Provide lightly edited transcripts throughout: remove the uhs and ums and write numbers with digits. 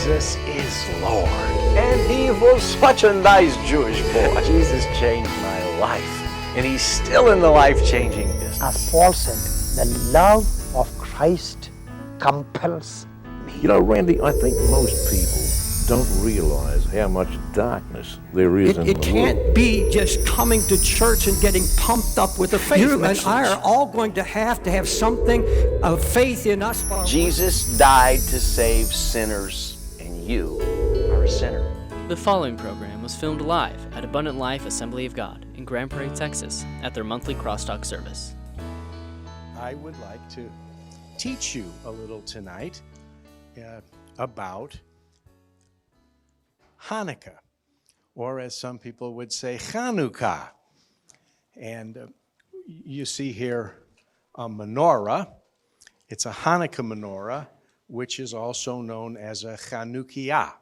Jesus is Lord. And he was such a nice Jewish boy. Jesus changed my life. And he's still in the life-changing business. As Paul said, the love of Christ compels me. You know, Randy, I think most people don't realize how much darkness there is in the world. It can't be just coming to church and getting pumped up with the faith. You and I are all going to have something of faith in us. Jesus died to save sinners, and you are a sinner. The following program was filmed live at Abundant Life Assembly of God in Grand Prairie, Texas, at their monthly CrossTalk service. I would like to teach you a little tonight about Hanukkah, or as some people would say, Hanukkah. And you see here a menorah. It's a Hanukkah menorah, which is also known as a Chanukiah.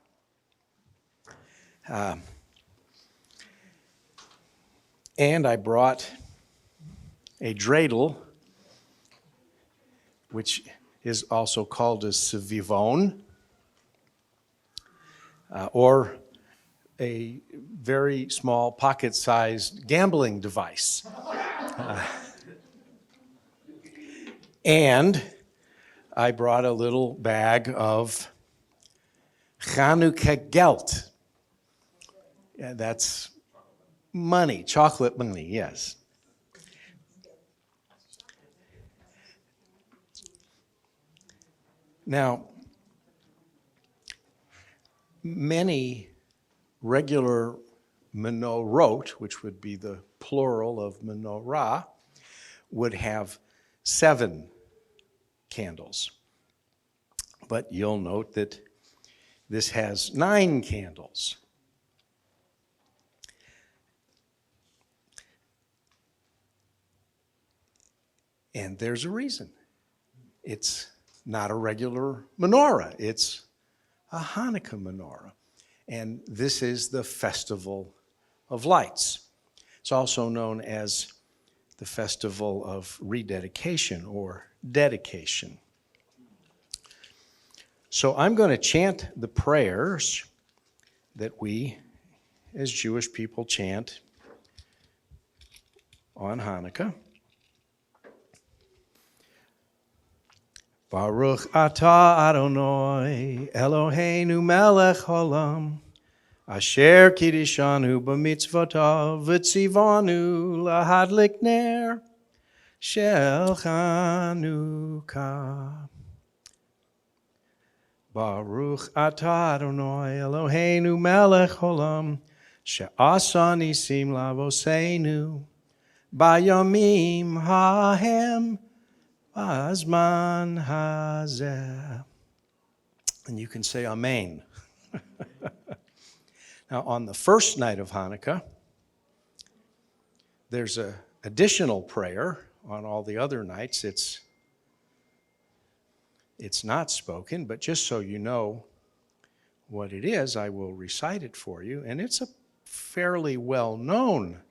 And I brought a dreidel, which is also called a sevivon, or a very small pocket-sized gambling device. And I brought a little bag of Hanukkah Geld. Yeah, that's money, chocolate money, yes. Now, many regular menorot, which would be the plural of menorah, would have 7 candles. But you'll note that this has 9 candles. And there's a reason. It's not a regular menorah. It's a Hanukkah menorah. And this is the Festival of Lights. It's also known as the Festival of Rededication or Dedication. So I'm going to chant the prayers that we, as Jewish people, chant on Hanukkah. Baruch atah Adonai Eloheinu melech haolam asher kiddishanu b'mitzvotav v'tzivanu lahadlik ner shel Chanukah. Baruch atah Adonai Eloheinu melech haolam she'asa nisim lavoseinu bayamim hahem Azman hazeh. And you can say Amen. Now, on the first night of Hanukkah, there's an additional prayer. On all the other nights, it's not spoken, but just so you know what it is, I will recite it for you. And it's a fairly well-known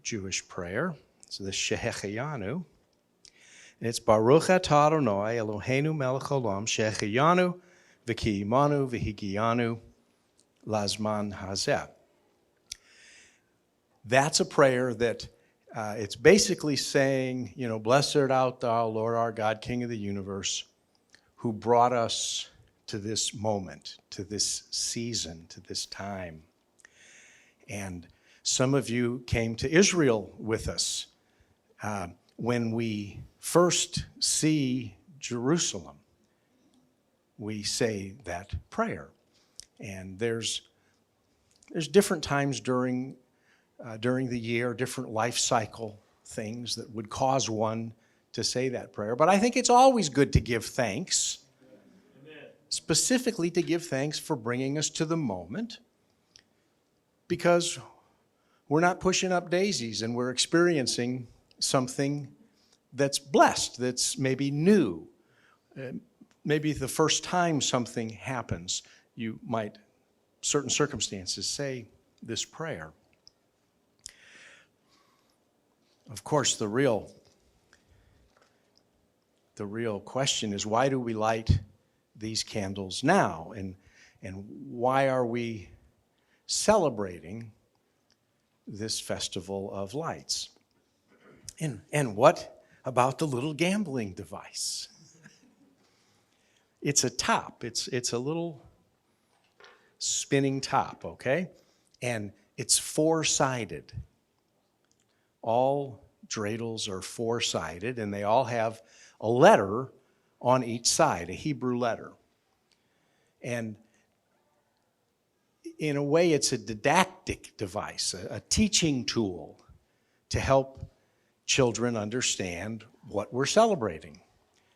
Jewish prayer. It's the Shehecheyanu. It's Baruch atah Adonai Eloheinu melech haolam shehecheyanu v'kiyimanu v'higiyanu lazman hazeh. That's a prayer that it's basically saying, blessed art thou, Lord our God, King of the universe, who brought us to this moment, to this season, to this time. And some of you came to Israel with us when we first see Jerusalem. We say that prayer. And there's different times during the year, different life cycle things that would cause one to say that prayer. But I think it's always good to give thanks, specifically to give thanks for bringing us to the moment, because we're not pushing up daisies and we're experiencing something that's blessed, that's maybe new. Maybe the first time something happens, you might, certain circumstances, say this prayer. Of course, the real question is, why do we light these candles now? And why are we celebrating this festival of lights? And what about the little gambling device? It's a top. It's a little spinning top, okay? And it's four-sided. All dreidels are four-sided, and they all have a letter on each side, a Hebrew letter. And in a way, it's a didactic device, a teaching tool to help children understand what we're celebrating.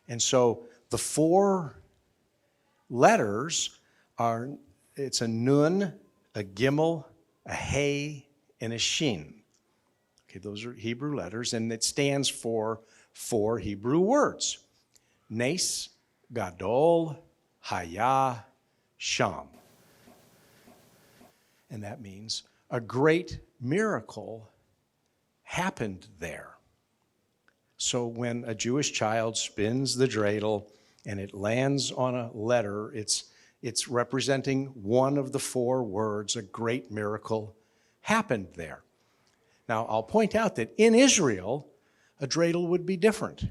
And so the four letters are, it's a nun, a gimel, a hey, and a shin. Okay, those are Hebrew letters, and it stands for four Hebrew words: Nes, Gadol, Haya, Sham. And that means a great miracle happened there. So when a Jewish child spins the dreidel and it lands on a letter, it's representing one of the four words: a great miracle happened there. Now, I'll point out that in Israel, a dreidel would be different,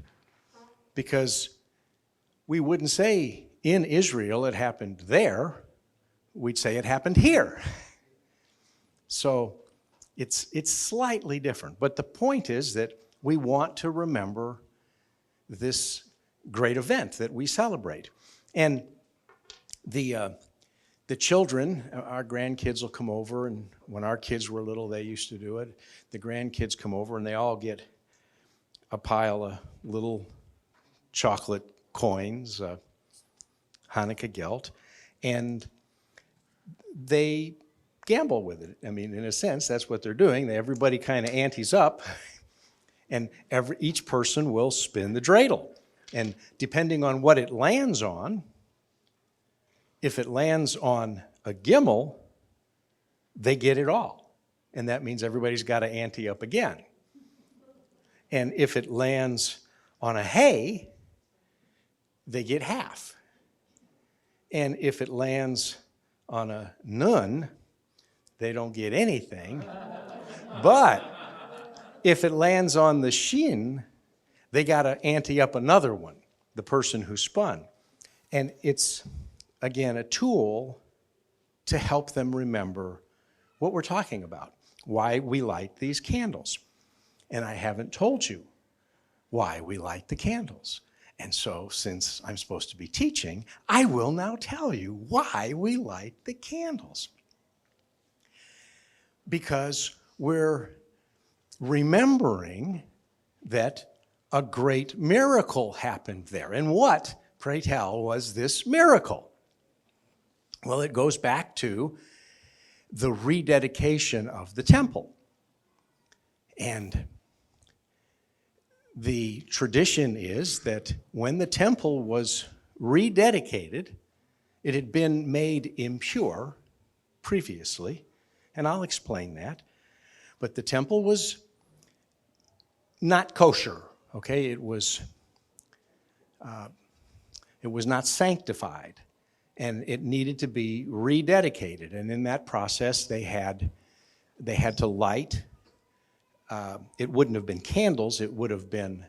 because we wouldn't say in Israel it happened there, we'd say it happened here. So it's slightly different. But the point is that we want to remember this great event that we celebrate. And the children, our grandkids will come over, and when our kids were little, they used to do it. The grandkids come over, and they all get a pile of little chocolate coins, Hanukkah gelt, and they gamble with it. I mean, in a sense, that's what they're doing. Everybody kind of antes up, and each person will spin the dreidel. And depending on what it lands on, if it lands on a gimel, they get it all. And that means everybody's got to ante up again. And if it lands on a hay, they get half. And if it lands on a nun, they don't get anything. But if it lands on the shin, they got to ante up another one, the person who spun. And it's, again, a tool to help them remember what we're talking about, why we light these candles. And I haven't told you why we light the candles. And so, since I'm supposed to be teaching, I will now tell you why we light the candles. Because we're remembering that a great miracle happened there. And what, pray tell, was this miracle? Well, it goes back to the rededication of the temple. And the tradition is that when the temple was rededicated, it had been made impure previously, and I'll explain that. But the temple was not kosher, okay? It was not sanctified, and it needed to be rededicated. And in that process, they had to light. It wouldn't have been candles, it would have been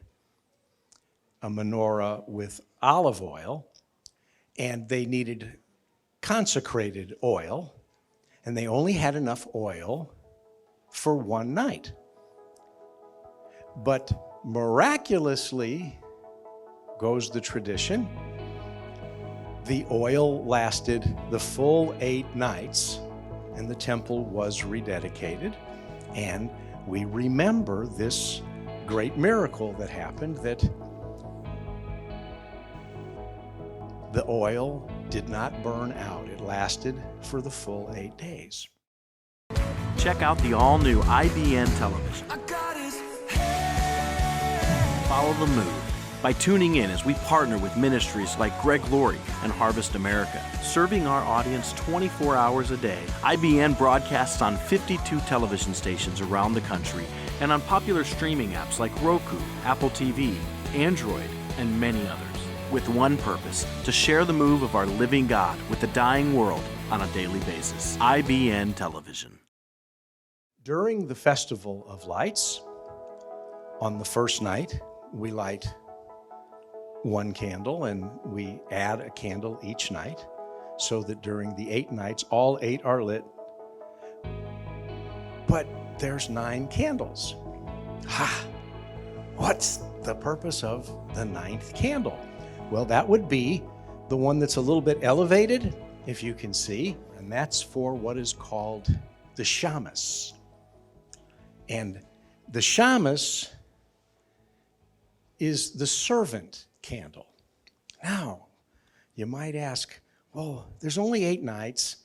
a menorah with olive oil, and they needed consecrated oil, and they only had enough oil for one night. But miraculously, goes the tradition, the oil lasted the full 8 nights, and the temple was rededicated, and we remember this great miracle that happened, that the oil did not burn out. It lasted for the full 8 days. Check out the all-new IBN television. Follow the move by tuning in as we partner with ministries like Greg Laurie and Harvest America. Serving our audience 24 hours a day, IBN broadcasts on 52 television stations around the country and on popular streaming apps like Roku, Apple TV, Android, and many others. with one purpose: to share the move of our living God with the dying world on a daily basis. IBN Television. During the Festival of Lights, on the first night, we light one candle and we add a candle each night so that during the 8 nights, all 8 are lit. But there's 9 candles. What's the purpose of the 9th candle? Well, that would be the one that's a little bit elevated, if you can see, and that's for what is called the shamas. And the shamas is the servant candle. Now, you might ask, well, there's only 8 nights.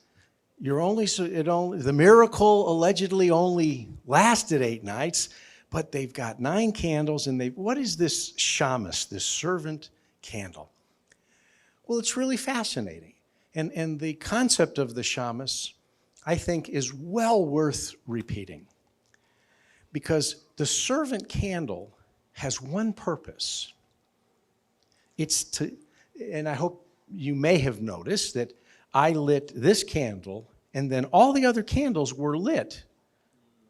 The miracle allegedly only lasted 8 nights, but they've got 9 candles, and what is this shamas, this servant candle? Well, it's really fascinating. And the concept of the shamas, I think, is well worth repeating. Because the servant candle has one purpose. And I hope you may have noticed that I lit this candle, and then all the other candles were lit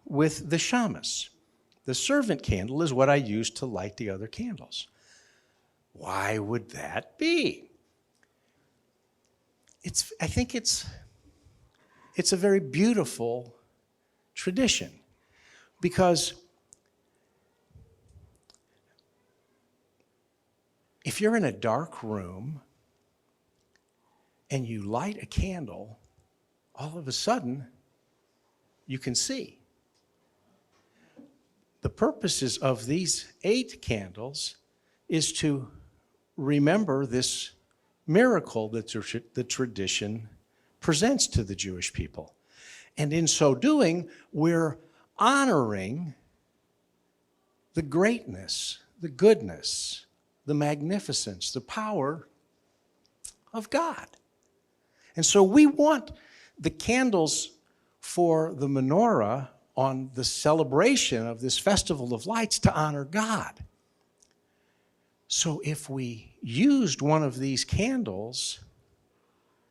with the shamas. The servant candle is what I used to light the other candles. Why would that be? I think it's a very beautiful tradition, because if you're in a dark room and you light a candle, all of a sudden you can see. The purposes of these 8 candles is to remember this miracle that the tradition presents to the Jewish people. And in so doing, we're honoring the greatness, the goodness, the magnificence, the power of God. And so we want the candles for the menorah on the celebration of this Festival of Lights to honor God. So if we used one of these candles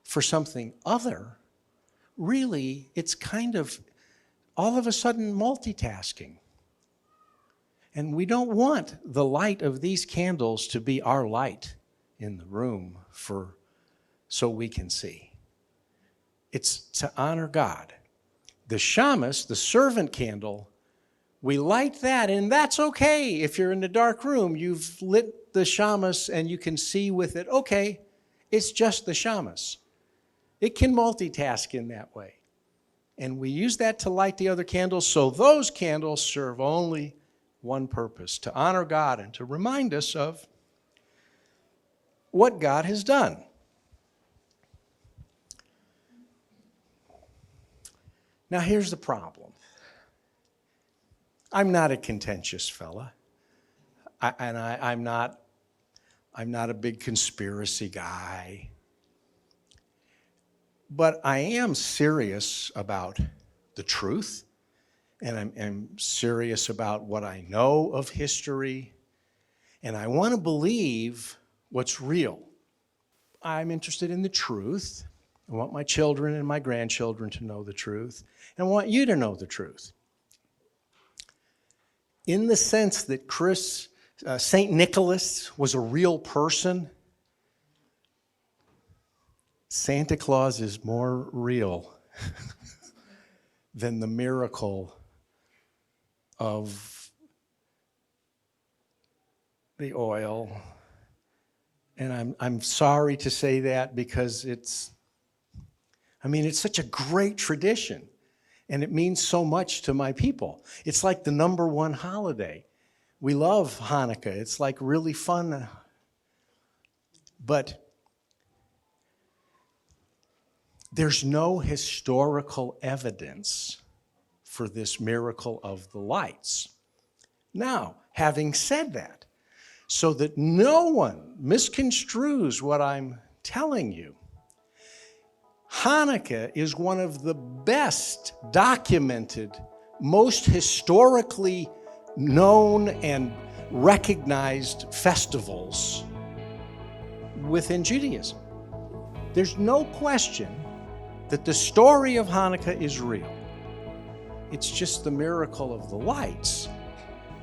for something other, really it's kind of all of a sudden multitasking. And we don't want the light of these candles to be our light in the room so we can see. It's to honor God. The shamas, the servant candle, we light that, and that's okay. If you're in the dark room, you've lit the shamas and you can see with it. Okay, it's just the shamas. It can multitask in that way. And we use that to light the other candles, so those candles serve only one purpose: to honor God and to remind us of what God has done. Now, here's the problem. I'm not a contentious fella, I'm not a big conspiracy guy, but I am serious about the truth, and I'm serious about what I know of history, and I want to believe what's real. I'm interested in the truth. I want my children and my grandchildren to know the truth, and I want you to know the truth. In the sense that St. Nicholas was a real person, Santa Claus is more real than the miracle of the oil. And I'm sorry to say that, because it's such a great tradition, and it means so much to my people. It's like the #1 holiday. We love Hanukkah. It's like really fun. But there's no historical evidence for this miracle of the lights. Now, having said that, so that no one misconstrues what I'm telling you, Hanukkah is one of the best documented, most historically known and recognized festivals within Judaism. There's no question that the story of Hanukkah is real. It's just the miracle of the lights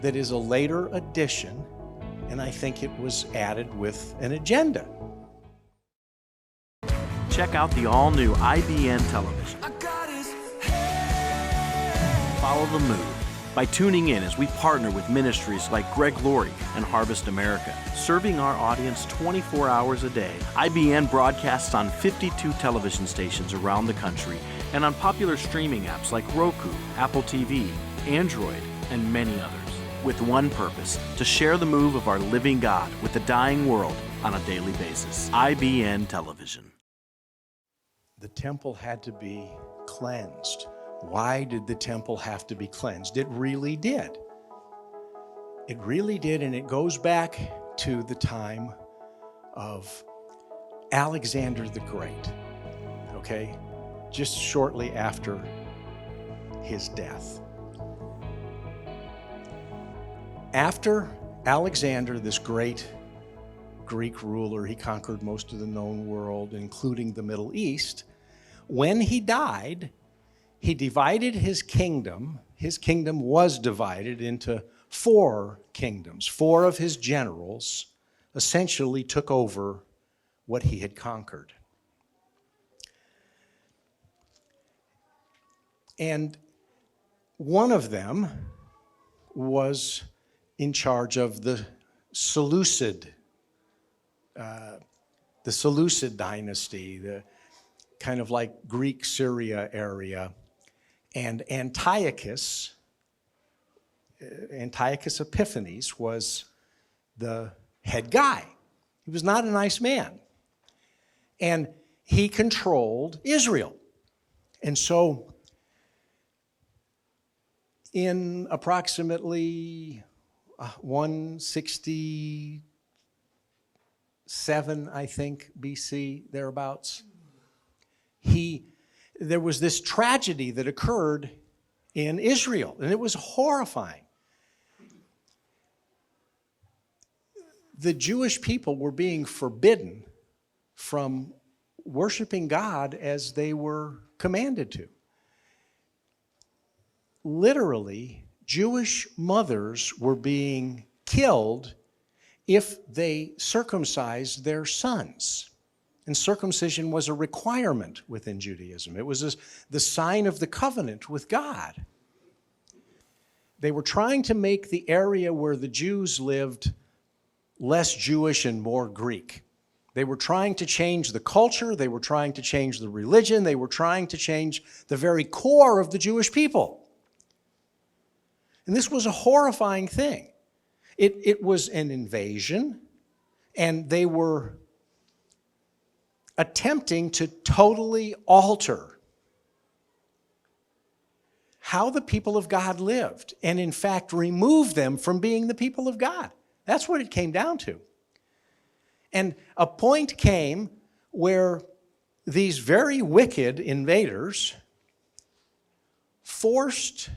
that is a later addition, and I think it was added with an agenda. Check out the all-new IBN television. Follow the move by tuning in as we partner with ministries like Greg Laurie and Harvest America. Serving our audience 24 hours a day, IBN broadcasts on 52 television stations around the country and on popular streaming apps like Roku, Apple TV, Android, and many others. With one purpose, to share the move of our living God with the dying world on a daily basis. IBN Television. The temple had to be cleansed. Why did the temple have to be cleansed? It really did. It really did, and it goes back to the time of Alexander the Great, okay? Just shortly after his death. After Alexander, this great Greek ruler, he conquered most of the known world, including the Middle East. When he died, he divided his kingdom. His kingdom was divided into 4 kingdoms. 4 of his generals essentially took over what he had conquered. And one of them was in charge of the Seleucid dynasty, the kind of like Greek Syria area. And Antiochus Epiphanes was the head guy. He was not a nice man. And he controlled Israel. And so in approximately 167, I think, BC, thereabouts, there was this tragedy that occurred in Israel, and it was horrifying. The Jewish people were being forbidden from worshiping God as they were commanded to. Literally, Jewish mothers were being killed if they circumcised their sons. And circumcision was a requirement within Judaism. It was the sign of the covenant with God. They were trying to make the area where the Jews lived less Jewish and more Greek. They were trying to change the culture. They were trying to change the religion. They were trying to change the very core of the Jewish people. And this was a horrifying thing. It was an invasion, and they were attempting to totally alter how the people of God lived, and in fact remove them from being the people of God. That's what it came down to. And a point came where these very wicked invaders forced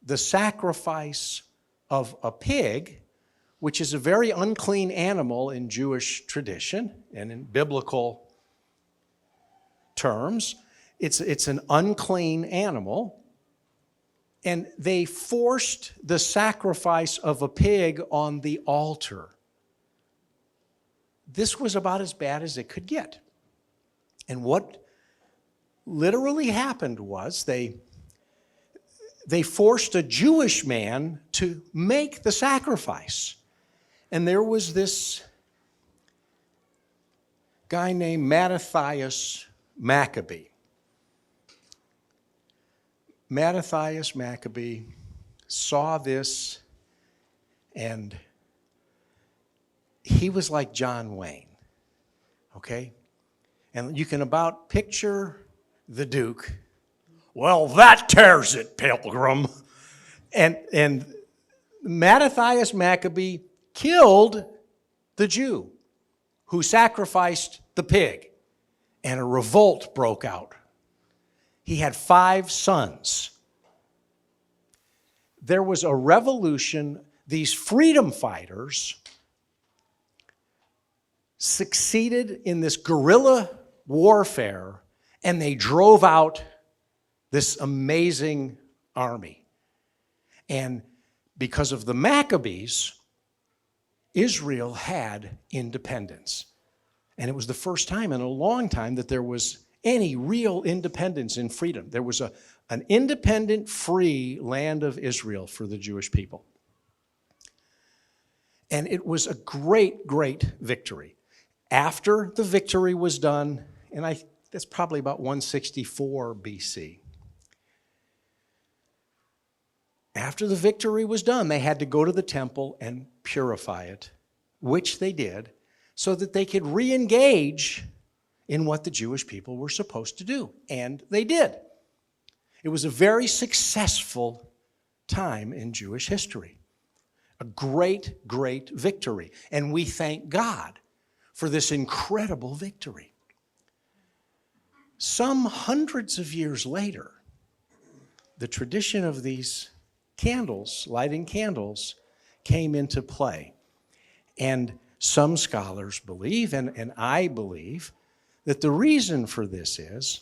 the sacrifice of a pig, which is a very unclean animal in Jewish tradition and in biblical terms. It's an unclean animal. And they forced the sacrifice of a pig on the altar. This was about as bad as it could get. And what literally happened was they forced a Jewish man to make the sacrifice. And there was this guy named Mattathias Maccabee. Mattathias Maccabee saw this, and he was like John Wayne, okay? And you can about picture the Duke. Well, that tears it, Pilgrim. And Mattathias Maccabee killed the Jew who sacrificed the pig, and a revolt broke out. He had 5 sons. There was a revolution. These freedom fighters succeeded in this guerrilla warfare, and they drove out this amazing army. And because of the Maccabees, Israel had independence. And it was the first time in a long time that there was any real independence and freedom. There was an independent, free land of Israel for the Jewish people. And it was a great, great victory. After the victory was done, and that's probably about 164 BC. After the victory was done, they had to go to the temple and purify it, which they did, so that they could re-engage in what the Jewish people were supposed to do. And they did. It was a very successful time in Jewish history. A great, great victory. And we thank God for this incredible victory. Some hundreds of years later, the tradition of these candles, lighting candles, came into play. And some scholars believe, and I believe, that the reason for this is,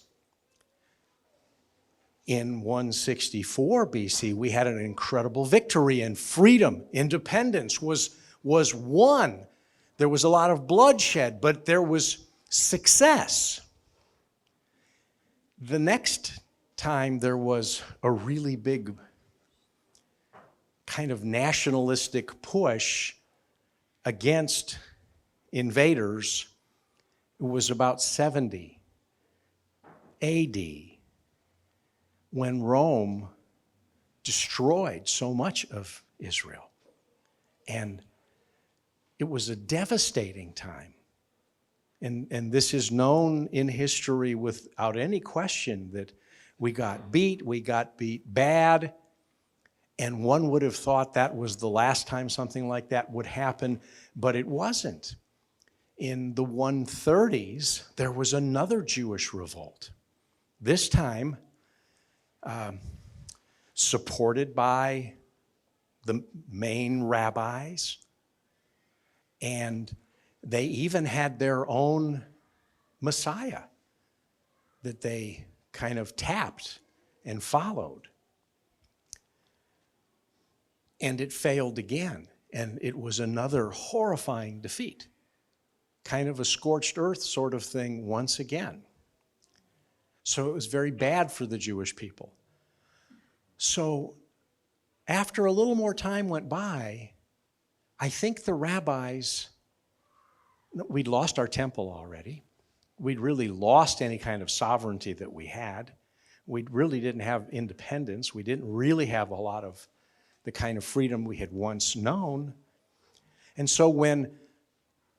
in 164 BC, we had an incredible victory, and freedom, independence was won. There was a lot of bloodshed, but there was success. The next time there was a really big kind of nationalistic push against invaders, it was about 70 AD, when Rome destroyed so much of Israel. And it was a devastating time. And this is known in history without any question that we got beat bad, and one would have thought that was the last time something like that would happen, but it wasn't. In the 130s, there was another Jewish revolt. This time, supported by the main rabbis, and they even had their own Messiah that they kind of tapped and followed. And it failed again, and it was another horrifying defeat. Kind of a scorched earth sort of thing once again. So it was very bad for the Jewish people. So after a little more time went by, I think the rabbis, we'd lost our temple already. We'd really lost any kind of sovereignty that we had. We really didn't have independence. We didn't really have a lot of the kind of freedom we had once known. And so when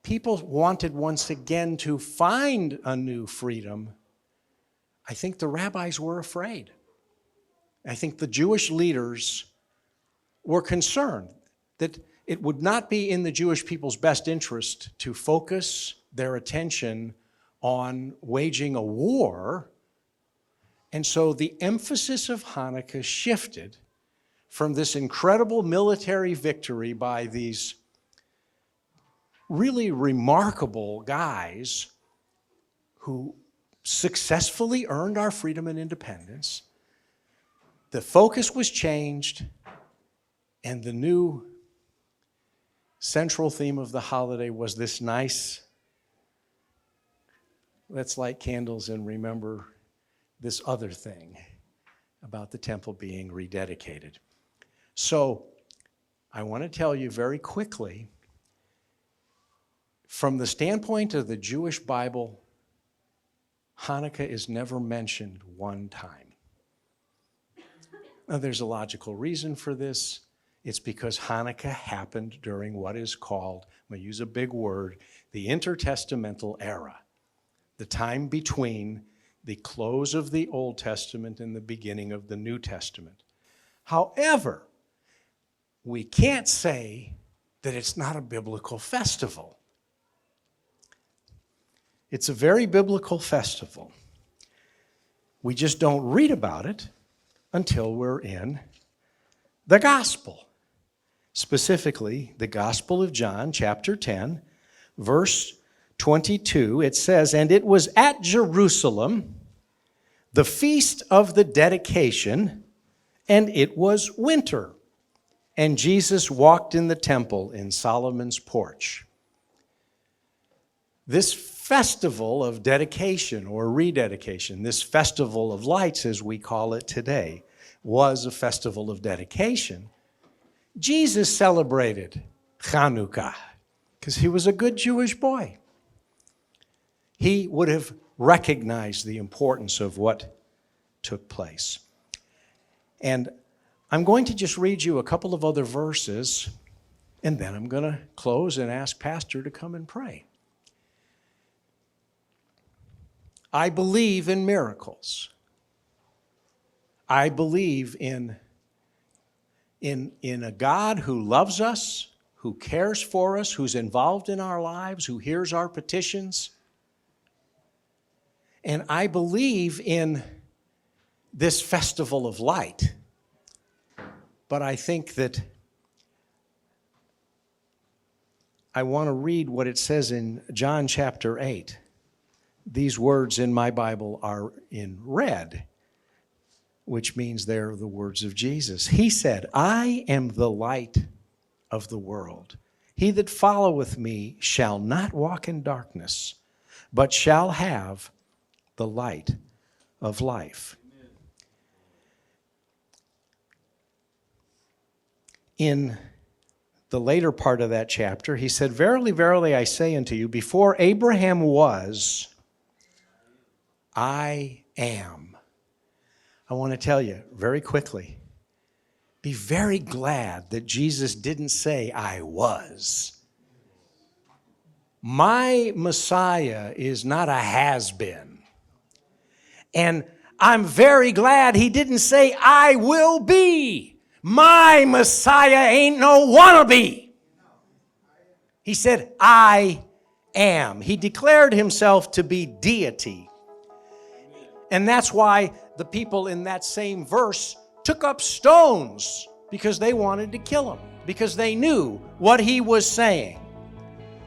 people wanted once again to find a new freedom, I think the rabbis were afraid. I think the Jewish leaders were concerned that it would not be in the Jewish people's best interest to focus their attention on waging a war. And so the emphasis of Hanukkah shifted from this incredible military victory by these really remarkable guys who successfully earned our freedom and independence. The focus was changed, and the new central theme of the holiday was this nice, let's light candles and remember this other thing about the temple being rededicated. So I want to tell you very quickly, from the standpoint of the Jewish Bible, Hanukkah is never mentioned one time. Now, there's a logical reason for this. It's because Hanukkah happened during what is called, I'm going to use a big word, the intertestamental era, the time between the close of the Old Testament and the beginning of the New Testament. However, we can't say that it's not a biblical festival. It's a very biblical festival. We just don't read about it until we're in the gospel. Specifically, the Gospel of John, chapter 10, verse 22, it says, "And it was at Jerusalem, the feast of the dedication, and it was winter. And Jesus walked in the temple in Solomon's porch." This festival of dedication or rededication, this festival of lights as we call it today, was a festival of dedication. Jesus celebrated Hanukkah because he was a good Jewish boy. He would have recognized the importance of what took place. And I'm going to just read you a couple of other verses, and then I'm going to close and ask Pastor to come and pray. I believe in miracles. I believe in a God who loves us, who cares for us, who's involved in our lives, who hears our petitions. And I believe in this festival of light. But I think that I want to read what it says in John chapter 8. These words in my Bible are in red, which means they're the words of Jesus. He said, "I am the light of the world. He that followeth me shall not walk in darkness, but shall have the light of life." In the later part of that chapter, he said, "Verily, verily, I say unto you, before Abraham was, I am." I want to tell you very quickly, be very glad that Jesus didn't say, "I was." My Messiah is not a has-been. And I'm very glad he didn't say, "I will be." My Messiah ain't no wannabe. He said, "I am." He declared himself to be deity. And that's why the people in that same verse took up stones, because they wanted to kill him, because they knew what he was saying.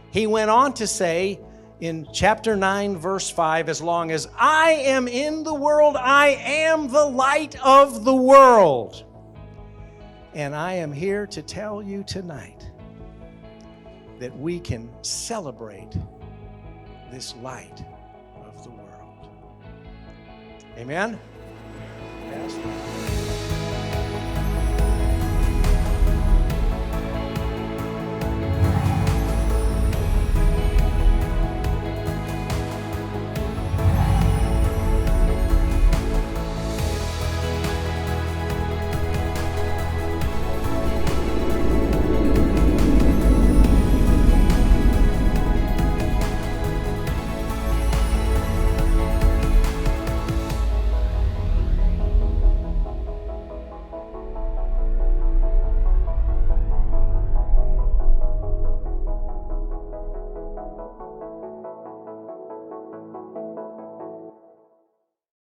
He went on to say in chapter 9, verse 5, "As long as I am in the world, I am the light of the world." And I am here to tell you tonight that we can celebrate this light of the world. Amen? Pastor?